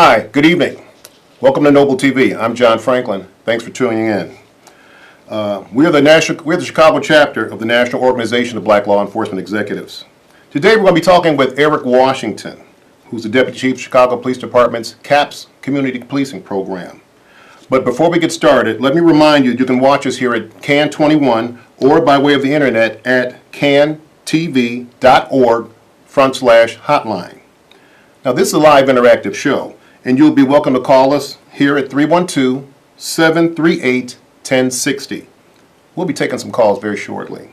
Hi, good evening. Welcome to Noble TV. I'm John Franklin. Thanks for tuning in. We're the Chicago chapter of the National Organization of Black Law Enforcement Executives. Today we're going to be talking with Eric Washington, who's the Deputy Chief of Chicago Police Department's CAPS Community Policing Program. But before we get started, let me remind you can watch us here at CAN 21 or by way of the internet at cantv.org/hotline. Now this is a live interactive show, and you'll be welcome to call us here at 312-738-1060. We'll be taking some calls very shortly.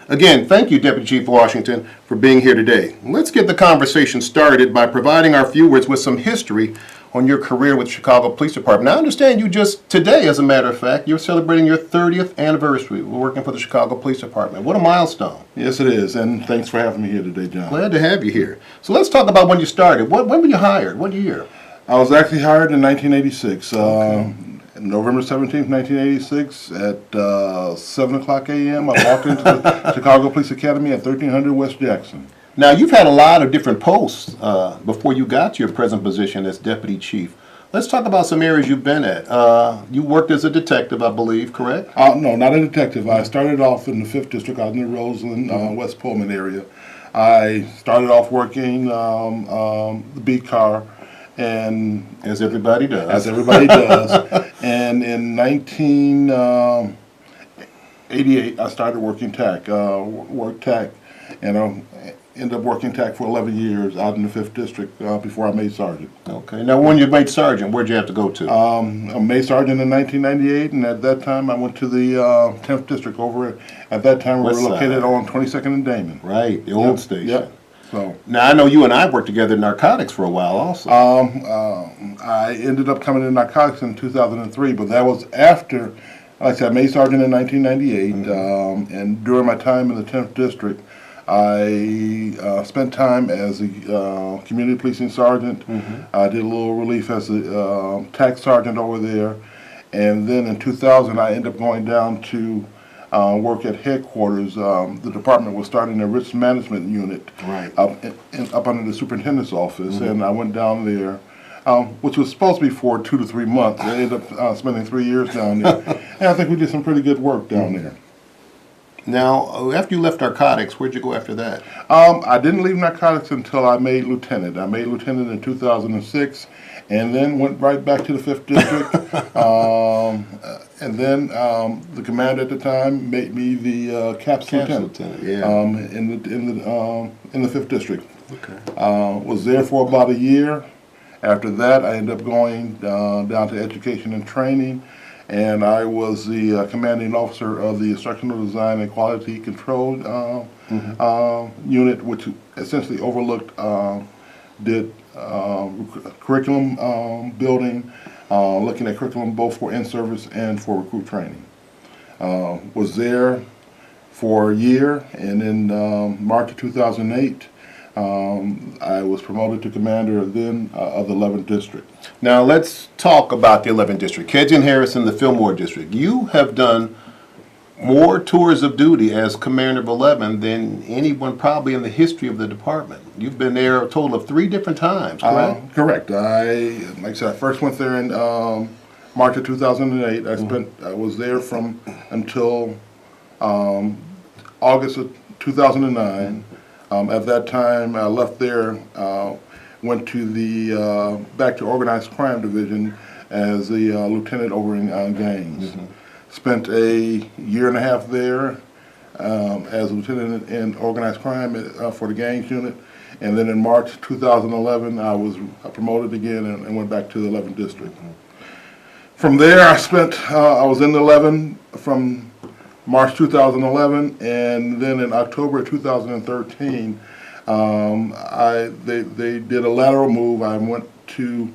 Again, thank you, Deputy Chief Washington, for being here today. Let's get the conversation started by providing our viewers with some history on your career with the Chicago Police Department. Now, I understand you just today, as a matter of fact, you're celebrating your 30th anniversary working for the Chicago Police Department. What a milestone. Yes, it is, and thanks for having me here today, John. Glad to have you here. So let's talk about when you started. When were you hired? What year? I was actually hired in 1986, November 17th, 1986, at 7 o'clock a.m. I walked into the Chicago Police Academy at 1300 West Jackson. Now, you've had a lot of different posts before you got to your present position as Deputy Chief. Let's talk about some areas you've been at. You worked as a detective, I believe, correct? No, not a detective. I started off in the 5th District out in the Roseland, West Pullman area. I started off working the beat car. And as everybody does. And in 1988, I started working TAC, worked TAC, and I ended up working TAC for 11 years out in the 5th District before I made sergeant. Okay. Now, when you made sergeant, where'd you have to go to? I made sergeant in 1998, and at that time, I went to the 10th District over at that time, we were located on 22nd and Damon. Right, the old station. Yep. So, now, I know you and I worked together in narcotics for a while also. I ended up coming in narcotics in 2003, but that was after, like I said, I made sergeant in 1998, and during my time in the 10th District, I spent time as a community policing sergeant. I did a little relief as a tax sergeant over there, and then in 2000, I ended up going down to work at headquarters. The department was starting a risk management unit up under the superintendent's office, and I went down there, which was supposed to be for 2 to 3 months. I ended up spending 3 years down there, and I think we did some pretty good work down there. Now, after you left narcotics, where'd you go after that? I didn't leave narcotics until I made lieutenant. I made lieutenant in 2006, and then went right back to the 5th District. And then the commander at the time made me the CAPS lieutenant. In the 5th District. Okay. Was there for about a year. After that, I ended up going down to education and training, and I was the commanding officer of the Instructional Design and Quality Control unit, which essentially overlooked, did curriculum building, looking at curriculum both for in-service and for recruit training. Was there for a year, and in March of 2008, I was promoted to commander of the 11th District. Now let's talk about the 11th District. Kejian Harrison, the Fillmore District. You have done more tours of duty as commander of 11 than anyone probably in the history of the department. You've been there a total of 3 different times, correct? Correct. Like I said, I first went there in March of 2008. I was there from until August of 2009. At that time, I left there, went to the back to Organized Crime Division as a lieutenant over in gangs. Spent a year and a half there as a lieutenant in Organized Crime for the gangs unit, and then in March 2011, I was promoted again and went back to the 11th District. From there, I was in the 11 from March 2011, and then in October 2013, they did a lateral move. I went to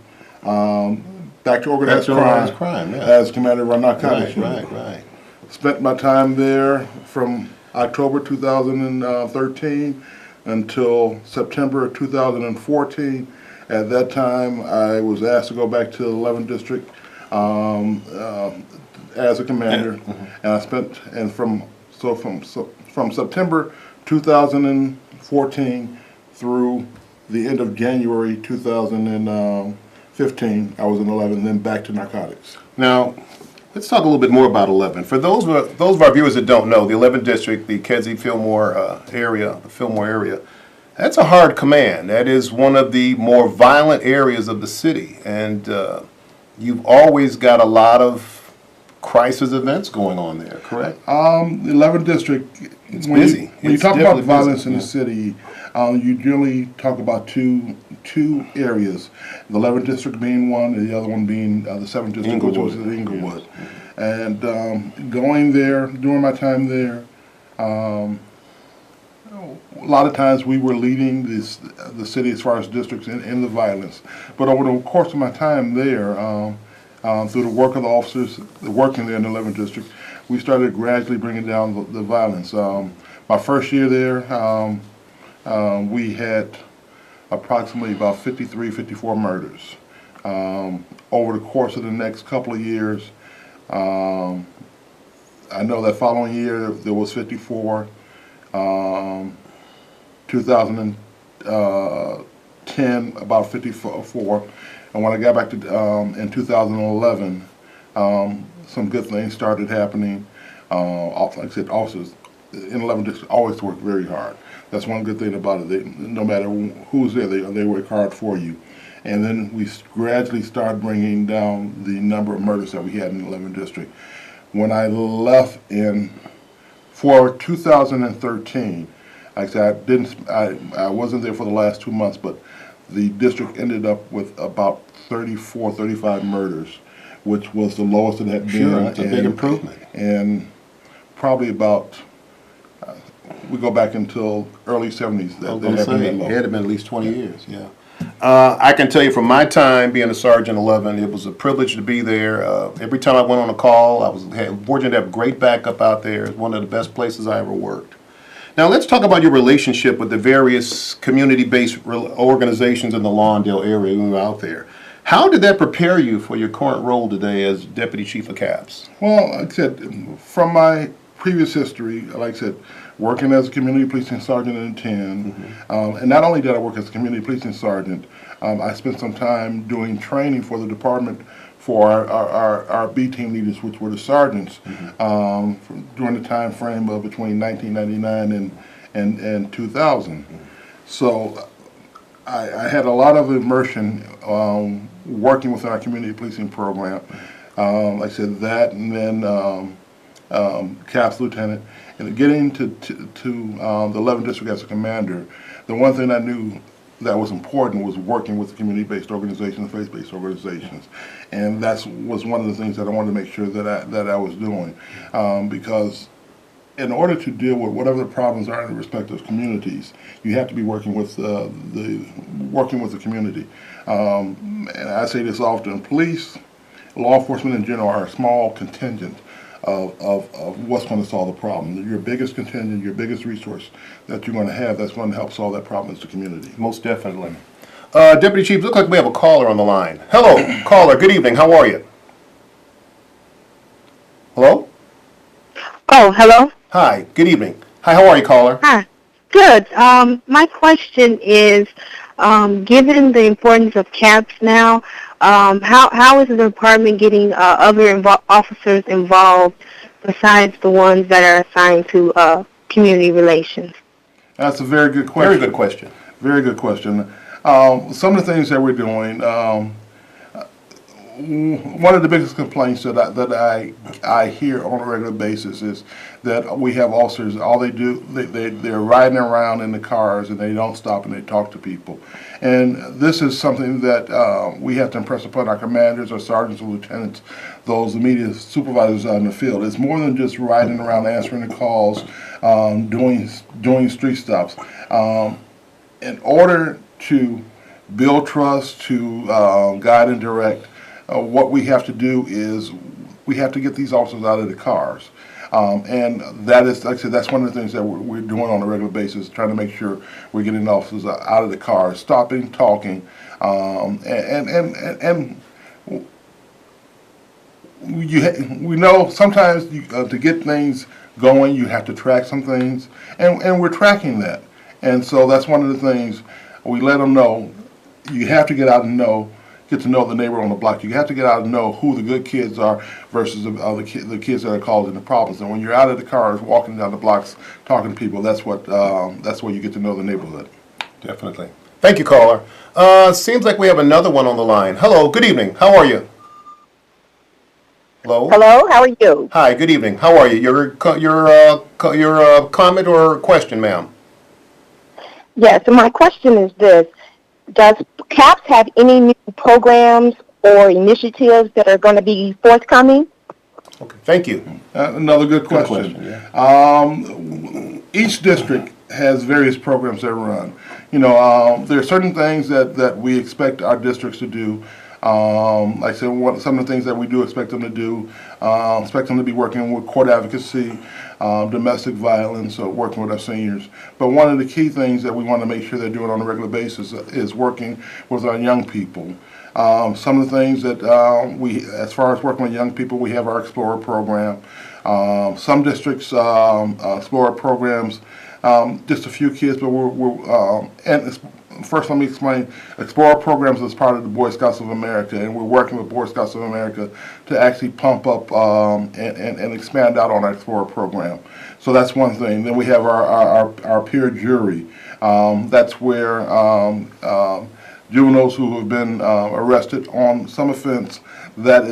back to organized crime as commander of our narcotics unit. Right. Spent my time there from October 2013 until September 2014. At that time, I was asked to go back to the 11th District as a commander, and I spent from September 2014 through the end of January 2015. 15. I was in 11, then back to narcotics. Now, let's talk a little bit more about 11. For those of our viewers that don't know, the 11th District, the Kedzie Fillmore area, the Fillmore area, that's a hard command. That is one of the more violent areas of the city, and you've always got a lot of crisis events going on there, correct? The 11th district. It's busy. When you It's talk about definitely violence busy, in the city, you generally talk about two areas. The 11th district being one, and the other one being the 7th district, which was at Inglewood. And going there during my time there, a lot of times we were leading the city as far as districts in the violence. But over the course of my time there, through the work of the officers working there in the 11th district, we started gradually bringing down the violence. My first year there, we had approximately about 53, 54 murders. Over the course of the next couple of years, I know that following year there was 54. 2010, about 54. And when I got back to in 2011, some good things started happening. Like I said, officers in 11 district always work very hard. That's one good thing about it. No matter who's there, they work hard for you. And then we gradually started bringing down the number of murders that we had in the 11th district. When I left for 2013, like I said, I wasn't there for the last 2 months, but the district ended up with about 34, 35 murders, which was the lowest it had been. Sure, that's a big improvement. And probably about, we go back until early 70s. I was going to say, it had been at least 20 years, yeah. I can tell you from my time being a Sergeant 11, it was a privilege to be there. Every time I went on a call, I was fortunate to have great backup out there. It's one of the best places I ever worked. Now let's talk about your relationship with the various community-based organizations in the Lawndale area when you were out there. How did that prepare you for your current role today as Deputy Chief of CAPS? Well, like I said, from my previous history, like I said, working as a community policing sergeant in 10, and not only did I work as a community policing sergeant, I spent some time doing training for the department for our B team leaders, which were the sergeants, during the time frame of between 1999 and 2000. So I had a lot of immersion working within our community policing program. Like I said, that, and then CAPS lieutenant, and getting to the 11th district as a commander. The one thing I knew that was important was working with the community-based organizations, faith-based organizations, and that was one of the things that I wanted to make sure that I was doing, because in order to deal with whatever the problems are in the respective communities, you have to be working with the community. And I say this often: police, law enforcement in general, are a small contingent of what's going to solve the problem. Your biggest contingent, your biggest resource that you're going to have that's going to help solve that problem is the community. Most definitely. Deputy Chief, look like we have a caller on the line. Hello, caller. Good evening. How are you? Hello? Oh, hello? Hi. Good evening. Hi, how are you, caller? Hi. Good. My question is, given the importance of CAPS now, how is the department getting other officers involved besides the ones that are assigned to community relations? That's a very good question. Very good question. Very good question. Some of the things that we're doing, one of the biggest complaints that I hear on a regular basis is that we have officers, all they do, they're riding around in the cars and they don't stop and they talk to people. And this is something that we have to impress upon our commanders, our sergeants, and lieutenants, those immediate supervisors out in the field. It's more than just riding around answering the calls, doing street stops. In order to build trust, to guide and direct, what we have to do is we have to get these officers out of the cars. And that is, like I said, that's one of the things that we're doing on a regular basis, trying to make sure we're getting the officers out of the cars, stopping, talking, and we know sometimes to get things going, you have to track some things, and we're tracking that. And so that's one of the things we let them know. You have to get out and know get to know the neighbor on the block. You have to get out and know who the good kids are versus the kids that are causing the problems. And when you're out of the cars, walking down the blocks, talking to people, that's where you get to know the neighborhood. Definitely. Thank you, caller. Seems like we have another one on the line. Hello, good evening. How are you? Hello? Hello, how are you? Hi, good evening. How are you? Your comment or question, ma'am? Yes, so my question is this. Does CAPS have any new programs or initiatives that are going to be forthcoming? Okay, thank you. Another good question. Each district has various programs that run. There are certain things that we expect our districts to do. Like I said, some of the things that we do expect them to do, expect them to be working with court advocacy, domestic violence, or working with our seniors. But one of the key things that we want to make sure they're doing on a regular basis is working with our young people. Some of the things that as far as working with young people, we have our Explorer program. Some districts, Explorer programs, just a few kids, but first, let me explain. Explorer programs is part of the Boy Scouts of America, and we're working with Boy Scouts of America to actually pump up and expand out on our Explorer program. So that's one thing. Then we have our peer jury. That's where juveniles who have been arrested on some offense that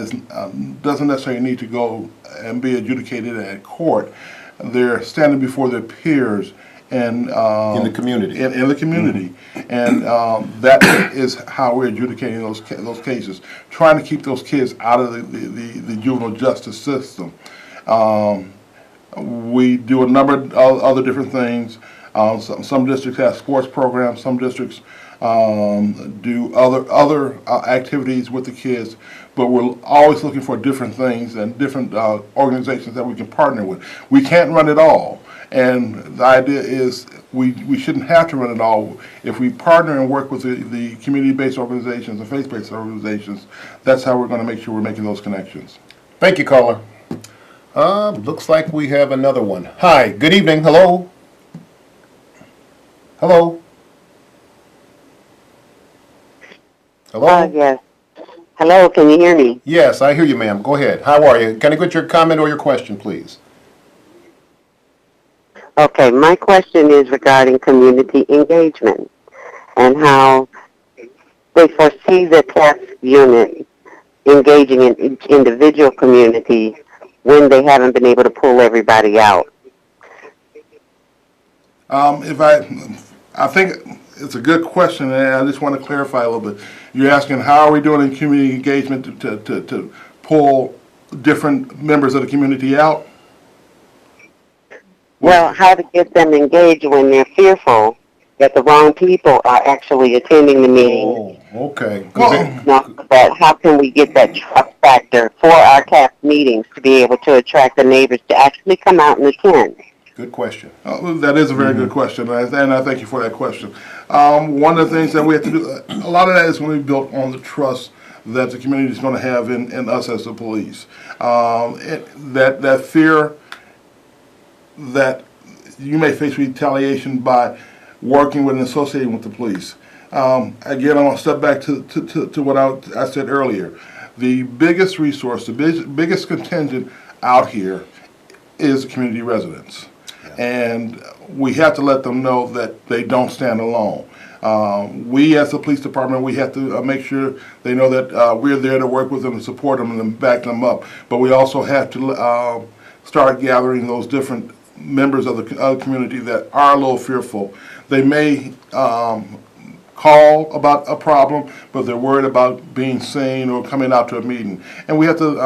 doesn't necessarily need to go and be adjudicated at court. They're standing before their peers and In the community. in the community, and that is how we're adjudicating those cases, trying to keep those kids out of the juvenile justice system. We do a number of other different things. Some districts have sports programs. Some districts do other activities with the kids. But we're always looking for different things and different organizations that we can partner with. We can't run it all. And the idea is we shouldn't have to run it all. If we partner and work with the community-based organizations and faith-based organizations, that's how we're going to make sure we're making those connections. Thank you, caller. Looks like we have another one. Hi, good evening. Hello? Hello? Hello? Yes. Hello, can you hear me? Yes, I hear you, ma'am. Go ahead. How are you? Can I get your comment or your question, please? Okay, my question is regarding community engagement and how they foresee the CAPS unit engaging in each individual community when they haven't been able to pull everybody out. I think it's a good question, and I just want to clarify a little bit. You're asking how are we doing in community engagement to pull different members of the community out? Well, how to get them engaged when they're fearful that the wrong people are actually attending the meeting. Oh, okay. But how can we get that trust factor for our CAPS meetings to be able to attract the neighbors to actually come out and attend? Good question. That is a very good question, and I thank you for that question. One of the things that we have to do, a lot of that is going to be built on the trust that the community is going to have in us as the police. That fear that you may face retaliation by working with and associating with the police. Again, I want to step back to what I said earlier. The biggest resource, the biggest contingent out here is community residents. And we have to let them know that they don't stand alone. We as the police department, we have to make sure they know that we're there to work with them and support them and back them up. But we also have to start gathering those different members of the community that are a little fearful. They may call about a problem, but they're worried about being seen or coming out to a meeting. And we have to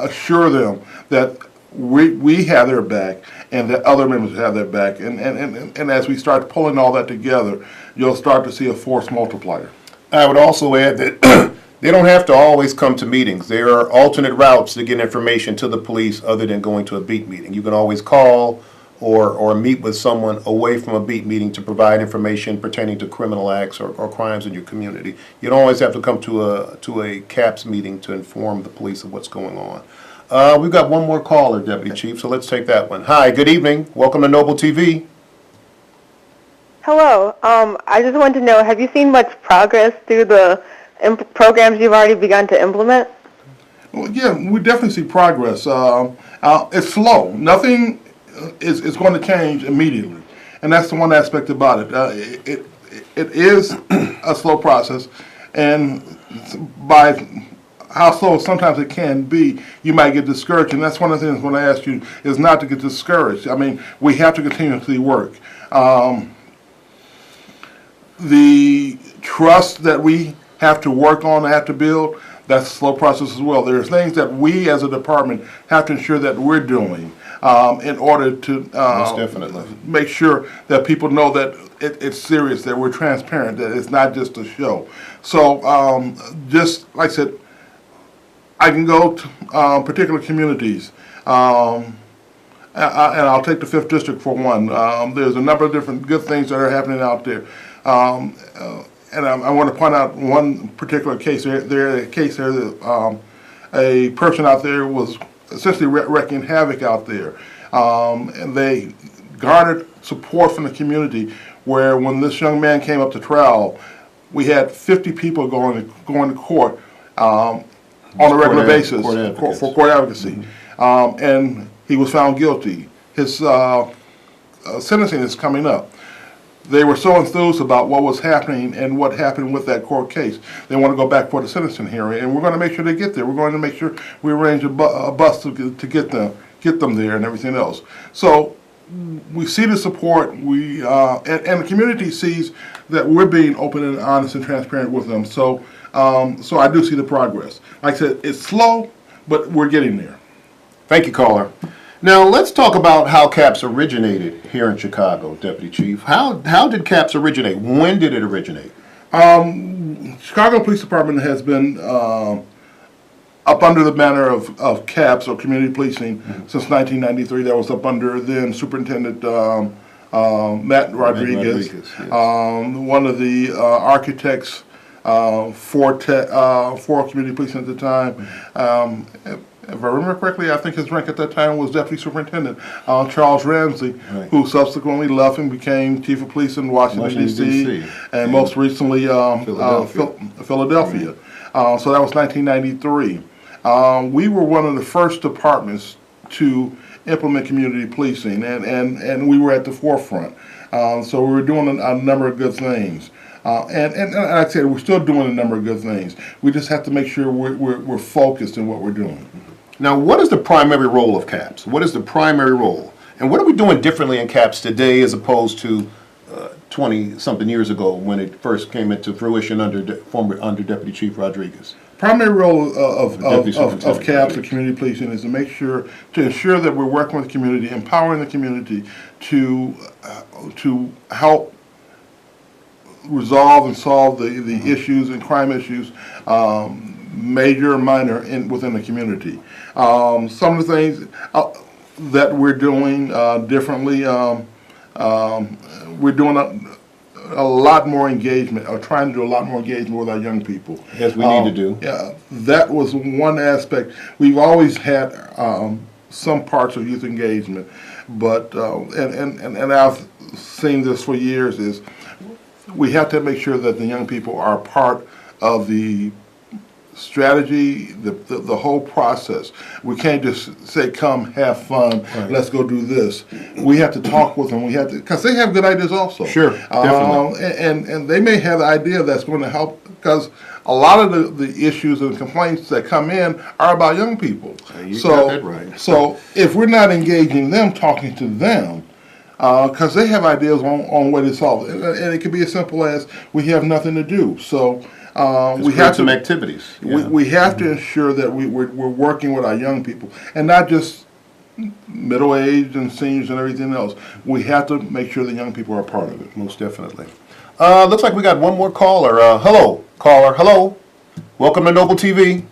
assure them that we have their back and that other members have their back. And as we start pulling all that together, you'll start to see a force multiplier. I would also add that they don't have to always come to meetings. There are alternate routes to get information to the police other than going to a beat meeting. You can always call or meet with someone away from a beat meeting to provide information pertaining to criminal acts or crimes in your community. You don't always have to come to a CAPS meeting to inform the police of what's going on. We've got one more caller, Deputy Chief, so let's take that one. Hi, good evening. Welcome to Noble TV. Hello. I just wanted to know, have you seen much progress through the programs you've already begun to implement? Well, yeah, we definitely see progress. It's slow. Nothing is going to change immediately, and that's the one aspect about it. It is a slow process, and by how slow sometimes it can be, you might get discouraged, and that's one of the things when I ask you is not to get discouraged. I mean, we have to continuously work. The trust that we have to work on, have to build, that's a slow process as well. There's things that we as a department have to ensure that we're doing in order to Most definitely. make sure that people know that it's serious, that we're transparent, that it's not just a show. So just like I said, I can go to particular communities, and I'll take the 5th District for one. There's a number of different good things that are happening out there. And I want to point out one particular case. That a person out there was essentially wreaking havoc out there. And they garnered support from the community where when this young man came up to trial, we had 50 people going to court on a regular basis for court advocacy. And he was found guilty. His sentencing is coming up. They were so enthused about what was happening and what happened with that court case. They want to go back for the sentencing hearing, and we're going to make sure they get there. We're going to make sure we arrange a bus to get them there and everything else. So we see the support. And the community sees that we're being open and honest and transparent with them. So so I do see the progress. Like I said, it's slow, but we're getting there. Thank you, caller. Now, let's talk about how CAPS originated here in Chicago, Deputy Chief. How did CAPS originate? When did it originate? Chicago Police Department has been up under the banner of CAPS, or community policing, since 1993. That was up under then Superintendent Matt Rodriguez, yes. one of the architects for community policing at the time. If I remember correctly, I think his rank at that time was Deputy Superintendent Charles Ramsey, Right. who subsequently left and became Chief of Police in Washington, D.C., and most recently Philadelphia. So that was 1993. We were one of the first departments to implement community policing, and we were at the forefront. So we were doing a number of good things. And like I said, we're still doing a number of good things. We just have to make sure we're focused in what we're doing. Now, what is the primary role of CAPS? What is the primary role? And what are we doing differently in CAPS today as opposed to 20-something years ago when it first came into fruition under Deputy Chief Rodriguez? Primary role of Superintendent CAPS, or community policing, is to ensure that we're working with the community, empowering the community to help resolve and solve the issues and crime issues, major and minor, within the community. Some of the things that we're doing differently, we're doing a lot more engagement, or trying to do a lot more engagement with our young people. As we need to do. Yeah, that was one aspect. We've always had some parts of youth engagement, but and I've seen this for years, is we have to make sure that the young people are part of the strategy, the whole process. We can't just say, come, have fun, Right. let's go do this. We have to talk with them. We have to, because they have good ideas also. Sure, definitely. And they may have an idea that's going to help, because a lot of the issues and complaints that come in are about young people. You got that right. So if we're not engaging them, talking to them, because they have ideas on way to solve it. And it can be as simple as, we have nothing to do. So we have some to activities. we have to ensure that we're working with our young people, and not just middle-aged and seniors and everything else. We have to make sure the young people are part of it. Most definitely. Looks like we got one more caller. Hello, caller. Hello. Welcome to Noble TV.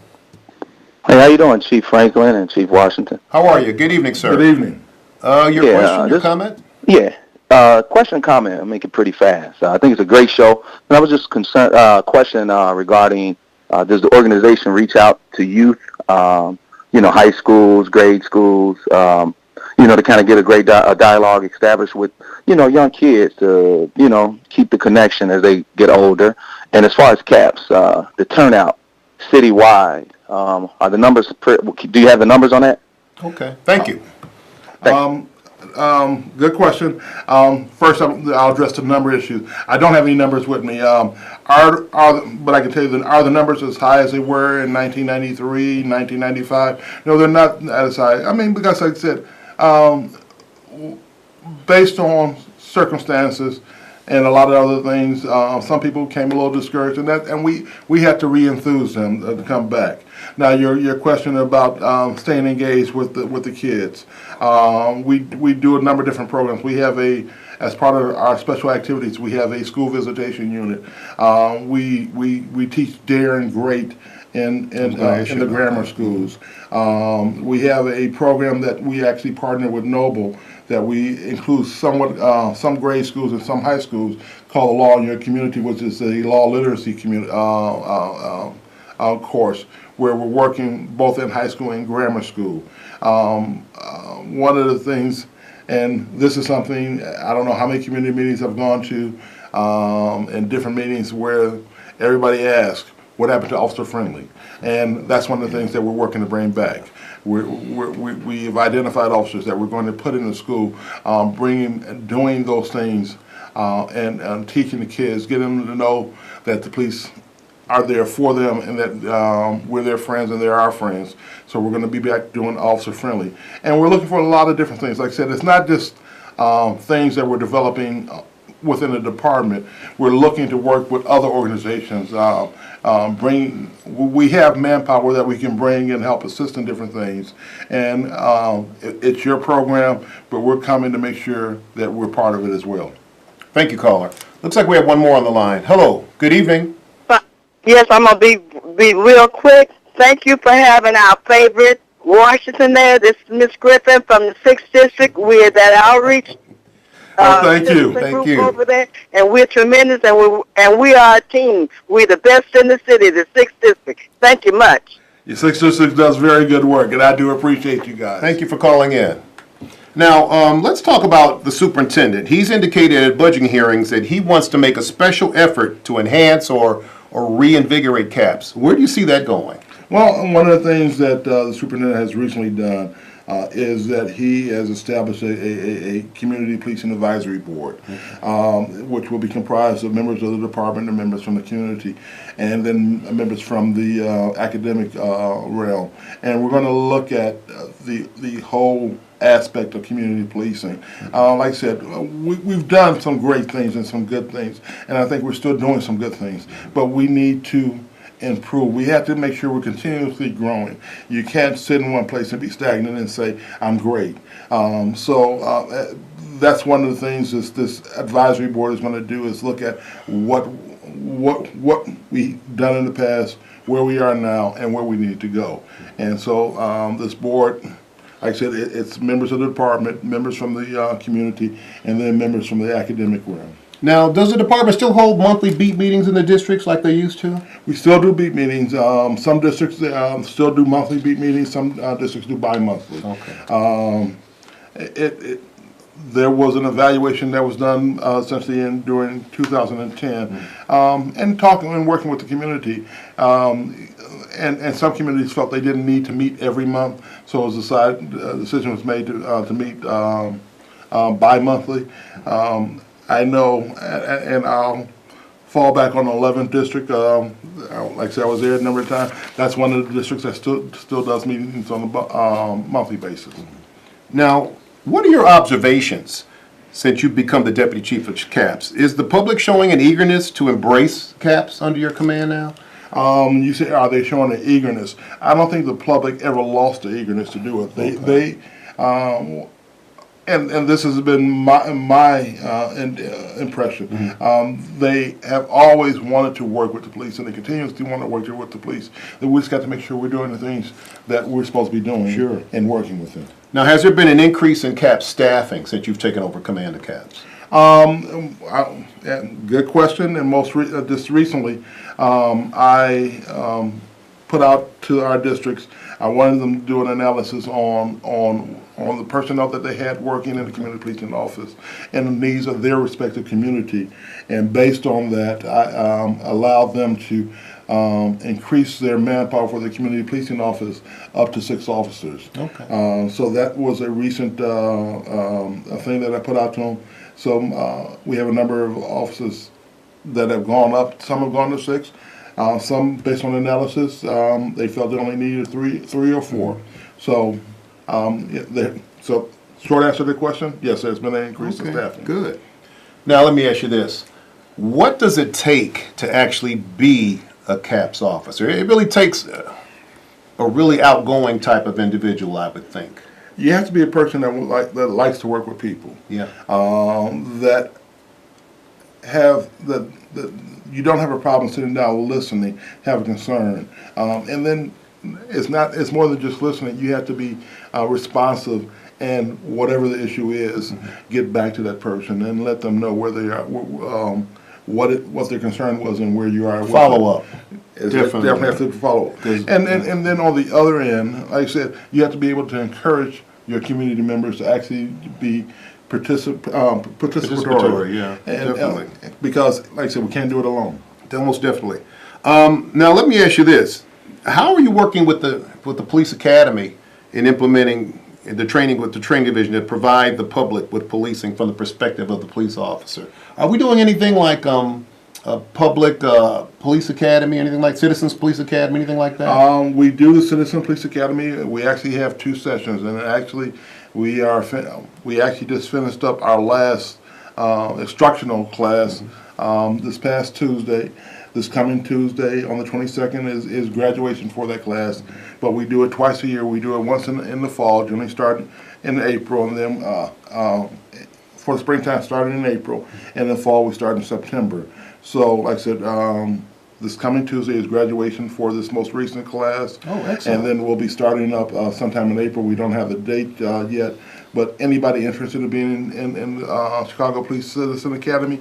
Hey, how you doing, Chief Franklin and Chief Washington? How are you? Good evening, sir. Good evening. Your Yeah, question, your comment? Yeah. Question and comment. I'll make it pretty fast. I think it's a great show. And I was just concerned, question regarding, does the organization reach out to youth, high schools, grade schools, to kind of get a dialogue established with, young kids to, keep the connection as they get older. And as far as CAPS, the turnout citywide, are the numbers? Do you have the numbers on that? Okay, thank you. Good question. First, I'll address the number issue. I don't have any numbers with me. But I can tell you that are the numbers as high as they were in 1993, 1995? No, they're not as high. I mean, because like I said, based on circumstances and a lot of other things, some people came a little discouraged, and we had to re-enthuse them to come back. Now, your question about staying engaged with the kids, we do a number of different programs. We have as part of our special activities, we have a school visitation unit. We teach Dare and Great in the grammar schools. We have a program that we actually partner with Noble that we include some grade schools and some high schools called Law in Your Community, which is a law literacy course where we're working both in high school and grammar school. One of the things, and this is something, I don't know how many community meetings I've gone to, and different meetings where everybody asks, what happened to Officer Friendly? And that's one of the things that we're working to bring back. We've identified officers that we're going to put in the school, doing those things, and teaching the kids, getting them to know that the police are there for them and that we're their friends and they're our friends. So we're going to be back doing Officer Friendly. And we're looking for a lot of different things. Like I said, it's not just things that we're developing within the department. We're looking to work with other organizations. We have manpower that we can bring and help assist in different things. And it's your program, but we're coming to make sure that we're part of it as well. Thank you, caller. Looks like we have one more on the line. Hello, good evening. Yes, I'm going to be real quick. Thank you for having our favorite Washington there. This is Miss Griffin from the 6th District. We're that outreach. Thank you. Thank you. Over there, and we're tremendous, and we are a team. We're the best in the city, the 6th District. Thank you much. Your 6th District does very good work, and I do appreciate you guys. Thank you for calling in. Now, let's talk about the superintendent. He's indicated at budgeting hearings that he wants to make a special effort to enhance or reinvigorate CAPS. Where do you see that going? Well, one of the things that the superintendent has recently done is that he has established a community policing advisory board, which will be comprised of members of the department and members from the community, and then members from the academic realm. And we're going to look at the whole aspect of community policing. Like I said, we've done some great things and some good things, and I think we're still doing some good things, but we need to improve. We have to make sure we're continuously growing. You can't sit in one place and be stagnant and say, I'm great. So that's one of the things this advisory board is going to do, is look at what we've done in the past, where we are now, and where we need to go. And so this board, like I said, it's members of the department, members from the community, and then members from the academic realm. Now, does the department still hold monthly beat meetings in the districts like they used to? We still do beat meetings. Some districts still do monthly beat meetings. Some districts do bi-monthly. Okay. There was an evaluation that was done essentially during 2010, and talking and working with the community. And some communities felt they didn't need to meet every month, so it was decision was made to meet bi-monthly. I know, and I'll fall back on the 11th district. Like I said, I was there a number of times. That's one of the districts that still does meetings on a monthly basis. Now, what are your observations since you've become the deputy chief of CAPS? Is the public showing an eagerness to embrace CAPS under your command now? You say, are they showing an eagerness? I don't think the public ever lost the eagerness to do it. And this has been my impression. Mm-hmm. They have always wanted to work with the police, and they continuously want to work with the police. We just got to make sure we're doing the things that we're supposed to be doing. Sure. And working with them. Now, has there been an increase in CAPS staffing since you've taken over command of CAPS? Good question. And just recently, I put out to our districts I wanted them to do an analysis on the personnel that they had working in the community policing office and the needs of their respective community. And based on that, I allowed them to increase their manpower for the community policing office up to 6 officers. Okay. So that was a recent a thing that I put out to them. So we have a number of officers that have gone up. Some have gone to 6. Some, based on analysis, they felt they only needed 3 or 4. So, so short answer to the question: yes, there's been an increase in staffing. Good. Now let me ask you this: what does it take to actually be a CAPS officer? It really takes a really outgoing type of individual, I would think. You have to be a person that likes to work with people. Yeah. That have that you don't have a problem sitting down listening, have a concern, and then it's more than just listening. You have to be responsive, and whatever the issue is, get back to that person and let them know where they are, what their concern was, and where you are. Follow up. Definitely have to follow up. And then on the other end, like I said, you have to be able to encourage your community members to actually be participatory. Yeah, and, definitely. Because, like I said, we can't do it alone. Most definitely. Now let me ask you this: how are you working with the police academy in implementing the training with the training division to provide the public with policing from the perspective of the police officer? Are we doing anything like a public police academy, anything like Citizens Police Academy, anything like that? We do the Citizen Police Academy. We actually have 2 sessions, and actually we actually just finished up our last instructional class this past Tuesday. This coming Tuesday on the 22nd is graduation for that class, but we do it twice a year. We do it once in the fall, generally starting in April, and then for the springtime starting in April, and in the fall we start in September. So, like I said, this coming Tuesday is graduation for this most recent class. Oh, excellent. And then we'll be starting up sometime in April. We don't have the date yet, but anybody interested in being in Chicago Police Citizen Academy,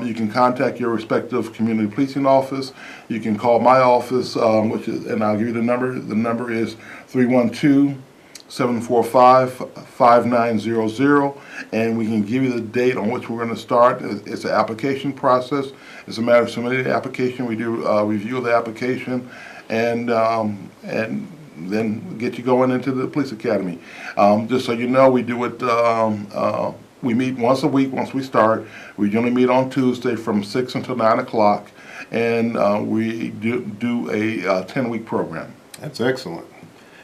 you can contact your respective community policing office. You can call my office, and I'll give you the number. The number is 312-745-5900, and we can give you the date on which we're going to start. It's an application process. It's a matter of submitting the application. We do review of the application, and then get you going into the police academy. Just so you know, we do it. We meet once a week. Once we start, we generally meet on Tuesday from 6 until 9 o'clock, and we do a 10-week program. That's excellent.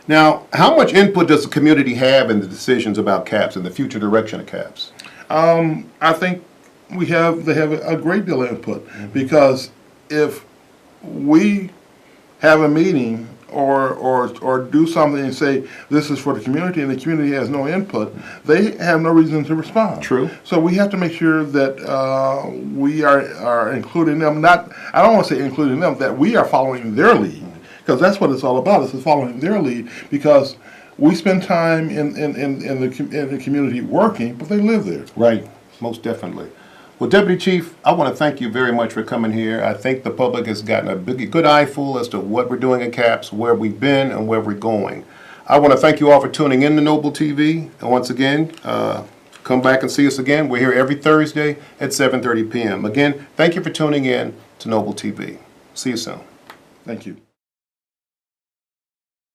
Now, how much input does the community have in the decisions about CAPS and the future direction of CAPS? I think they have a great deal of input, because if we have a meeting or do something and say this is for the community, and the community has no input, they have no reason to respond. True. So we have to make sure that we are including them. I don't want to say including them, that we are following their lead, because that's what it's all about. It's following their lead, because we spend time in the community working, but they live there. Right. Most definitely. Well, Deputy Chief, I want to thank you very much for coming here. I think the public has gotten a good eyeful as to what we're doing at CAPS, where we've been, and where we're going. I want to thank you all for tuning in to Noble TV. And once again, come back and see us again. We're here every Thursday at 7:30 p.m. Again, thank you for tuning in to Noble TV. See you soon. Thank you.